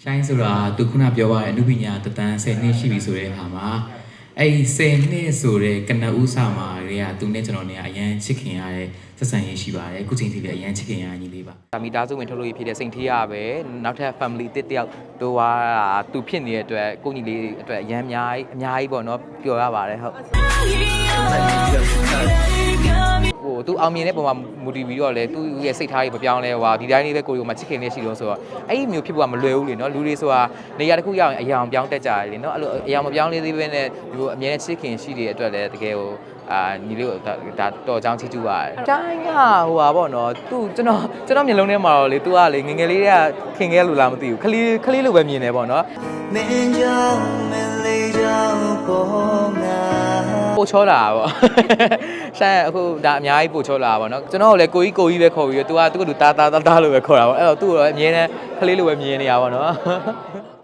ရှိုင်းဆိုတာသူခုနပြောပါရဲ့အနုပညာတန်း10နှစ်ရှိပြီဆိုတဲ့ဟာမှာအဲ့ဒီ10နှစ်ဆိုတဲ့ကနဦးစာမှာတွေကသူနဲ့ကျွန်တော်နဲ့အရန်ချစ်ခင်ရတဲ့ဆက်ဆံရေးရှိပါတယ်အခုချိန်ထိလည်းအရန်ချစ်ခင်ရညီလေးပါ မိသားစုဝင်ထုတ်လို့ရဖြစ်တဲ့စိန်ထေးရပဲနောက်ထပ် family တစ်တယောက်တို့ကသူဖြစ်နေတဲ့အတွက်ကိုညီလေးအတွက်အများကြီးပေါ့နော်ပျော်ရပါတယ်ဟုတ်ဟိုသူအောင်မြင်တဲ့ပုံမှာမူတည်ပြီးတော့လေသူရဲ့စိတ်ထားကြီးမပြောင်းလဲဟွာဒီတိုင်းလေးပဲကိုယ်ကမှချစ်ခင်နေရှိလို့ဆိုတော့အဲ့ဒီမျိုးဖြစ်ဖို့ကမလွယ်ဘူးလေနော်လူတွေဆိုတာနေရာတစ်ခုရောက်ရင်အရာပြောင်းတက်ကြတယ်လေနော်အဲ့လိုအရာမပြောင်းလဲသေးဘဲနဲ့ဒီလိုအမြဲတမ်းချစ်ခင်ရှိတဲ့အတွက်လည်းတကယ်ကိုညီလေးကိုဒါတော်ချောင်းချီးကျူးပါတယ်။တိုင်းကဟိုပါပေါ့နော်သူကျွန်တော်မျိုးလုံးထဲမှာတော့လေသူကလေငငယ်လေးတွေကခင်ခဲ့လို့လားမသိဘူးခလေးလိုပဲမြင်တယ်ပေါ့နော်။မင်းကြောင့်မလေးကြောင့်ပေါ်ငါပို့ချောလာပေါ့။ဆိုင်အခုဒါအများကြီးပို့ချောလာပါပေါ့နော်။ကျွန်တော်ကလည်းကိုကြီးပဲခေါ်ပြီးတော့သူကသူ့ကိုတာလို့ပဲခေါ်တာပေါ့။အဲ့တော့သူ့ကိုအမြဲတမ်းခလေးလိုပဲမြင်နေရပါပေါ့နော်။